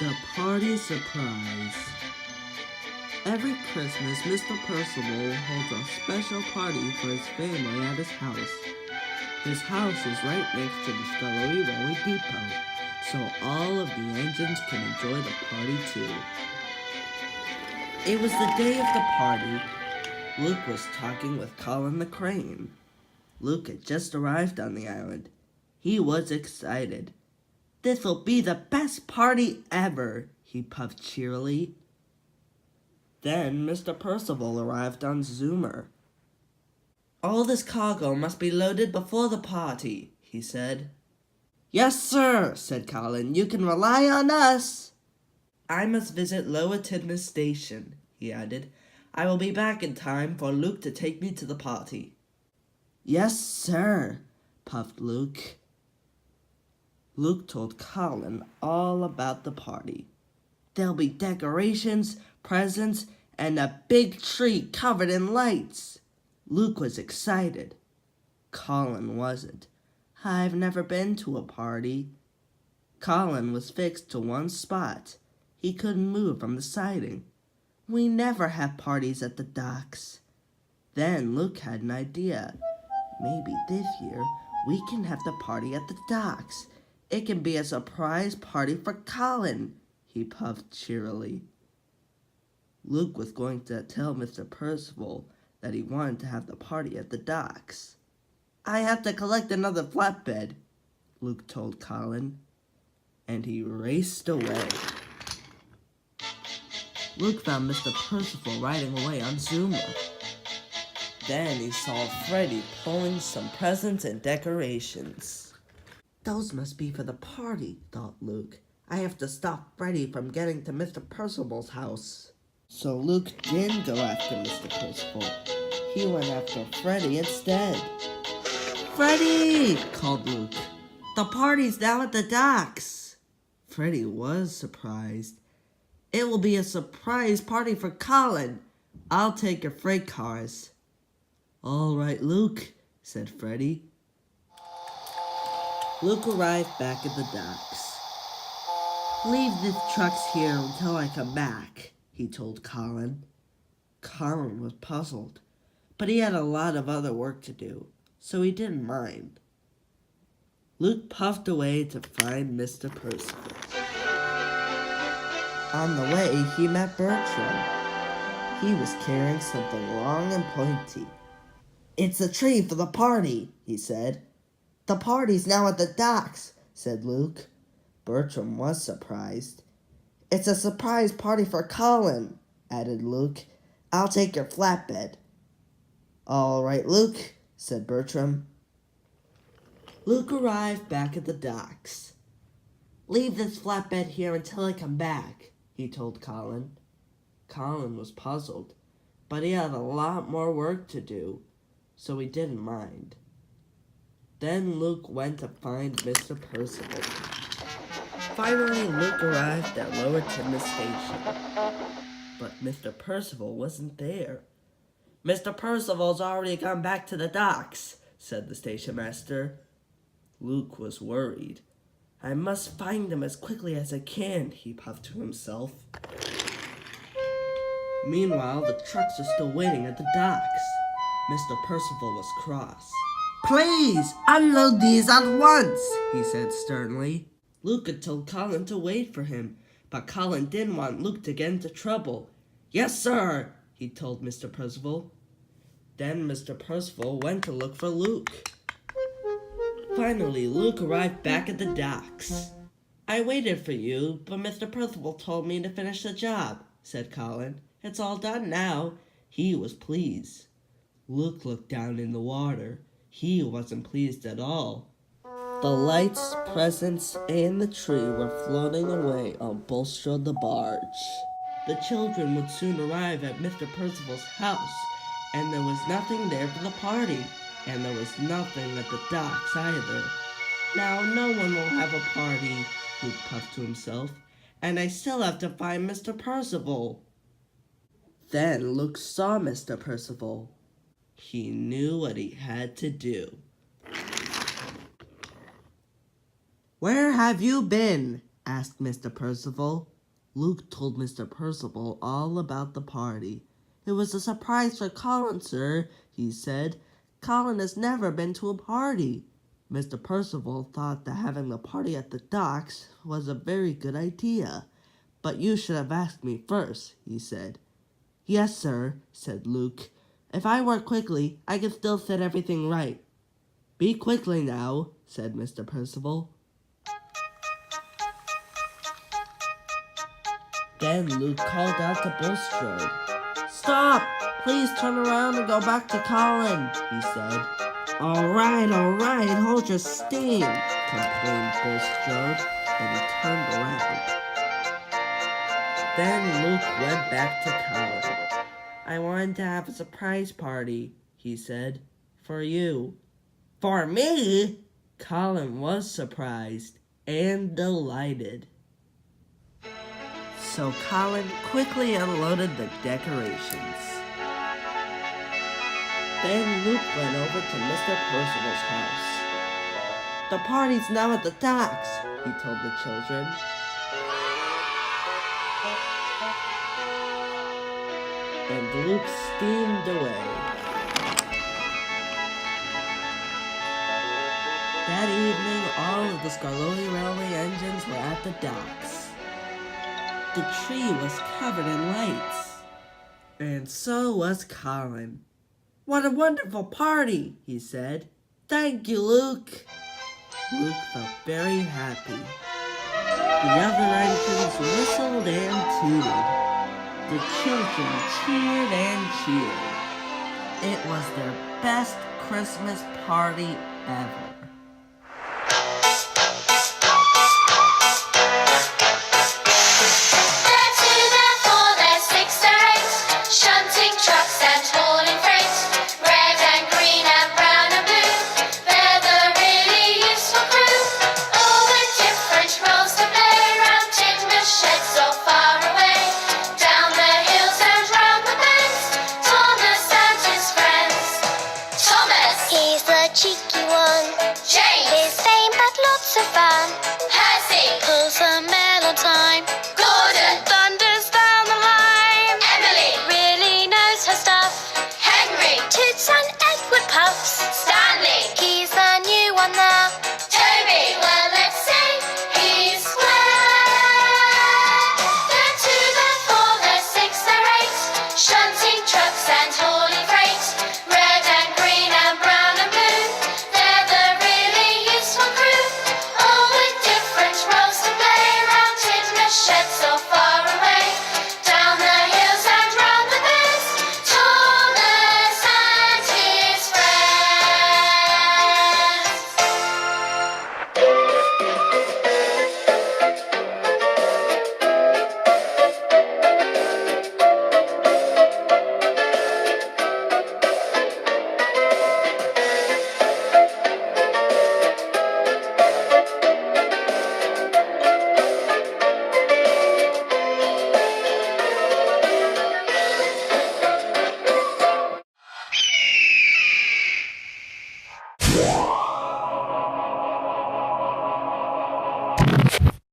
The Party Surprise. Every Christmas, Mr. Percival holds a special party for his family at his house. His house is right next to the Scullery Railway Depot, so all of the engines can enjoy the party too. It was the day of the party. Luke was talking with Colin the Crane. Luke had just arrived on the island. He was excited. "This'll be the best party ever," he puffed cheerily. Then Mr. Percival arrived on Zoomer. "All this cargo must be loaded before the party," he said. "Yes, sir," said Colin. "You can rely on us." "I must visit Lower Tidmouth Station," he added. "I will be back in time for Luke to take me to the party." "Yes, sir," puffed Luke. Luke told Colin all about the party. "There'll be decorations, presents, and a big tree covered in lights." Luke was excited. Colin wasn't. "I've never been to a party." Colin was fixed to one spot. He couldn't move from the siding. "We never have parties at the docks." Then Luke had an idea. "Maybe this year we can have the party at the docks. It can be a surprise party for Colin," he puffed cheerily. Luke was going to tell Mr. Percival that he wanted to have the party at the docks. "I have to collect another flatbed," Luke told Colin, and he raced away. Luke found Mr. Percival riding away on Zoomer. Then he saw Freddie pulling some presents and decorations. "Those must be for the party," thought Luke. "I have to stop Freddie from getting to Mr. Percival's house." So Luke didn't go after Mr. Percival. He went after Freddie instead. "Freddie!" called Luke. "The party's now at the docks." Freddie was surprised. "It will be a surprise party for Colin. I'll take your freight cars." "All right, Luke," said Freddie. Luke arrived back at the docks. "Leave the trucks here until I come back," he told Colin. Colin was puzzled, but he had a lot of other work to do, so he didn't mind. Luke puffed away to find Mr. Percival. On the way, he met Bertram. He was carrying something long and pointy. "It's a tree for the party," he said. "The party's now at the docks," said Luke. Bertram was surprised. "It's a surprise party for Colin," added Luke. "I'll take your flatbed." "All right, Luke," said Bertram. Luke arrived back at the docks. "Leave this flatbed here until I come back," he told Colin. Colin was puzzled, but he had a lot more work to do, so he didn't mind. Then Luke went to find Mr. Percival. Finally, Luke arrived at Lower Tidmouth Station, but Mr. Percival wasn't there. "Mr. Percival's already gone back to the docks," said the station master. Luke was worried. "I must find him as quickly as I can," he puffed to himself. Meanwhile, the trucks are still waiting at the docks. Mr. Percival was cross. "Please, unload these at once," he said sternly. Luke had told Colin to wait for him, but Colin didn't want Luke to get into trouble. "Yes, sir," he told Mr. Percival. Then Mr. Percival went to look for Luke. Finally, Luke arrived back at the docks. "I waited for you, but Mr. Percival told me to finish the job," said Colin. "It's all done now." He was pleased. Luke looked down in the water. He wasn't pleased at all. The lights, presents, and the tree were floating away on Bulstrode the barge. The children would soon arrive at Mr. Percival's house, and there was nothing there for the party, and there was nothing at the docks either. "Now no one will have a party," Luke puffed to himself, "and I still have to find Mr. Percival." Then Luke saw Mr. Percival. He knew what he had to do. "Where have you been?" asked Mr. Percival. Luke told Mr. Percival all about the party. "It was a surprise for Colin, sir," he said. "Colin has never been to a party." Mr. Percival thought that having the party at the docks was a very good idea. "But you should have asked me first," he said. "Yes, sir," said Luke. "If I work quickly, I can still set everything right." "Be quickly now," said Mr. Percival. Then Luke called out to Bulstrode. "Stop! Please turn around and go back to Colin," he said. All right, hold your steam," complained Bulstrode, and he turned around. Then Luke went back to Colin. "I wanted to have a surprise party," he said, "for you." "For me?" Colin was surprised and delighted. So Colin quickly unloaded the decorations. Then Luke went over to Mr. Percival's house. "The party's now at the docks," he told the children. And Luke steamed away. That evening, all of the Scarlotti Railway engines were at the docks. The tree was covered in lights. And so was Colin. "What a wonderful party," he said. "Thank you, Luke." Luke felt very happy. The other engines whistled and tooted. The children cheered and cheered. It was their best Christmas party ever.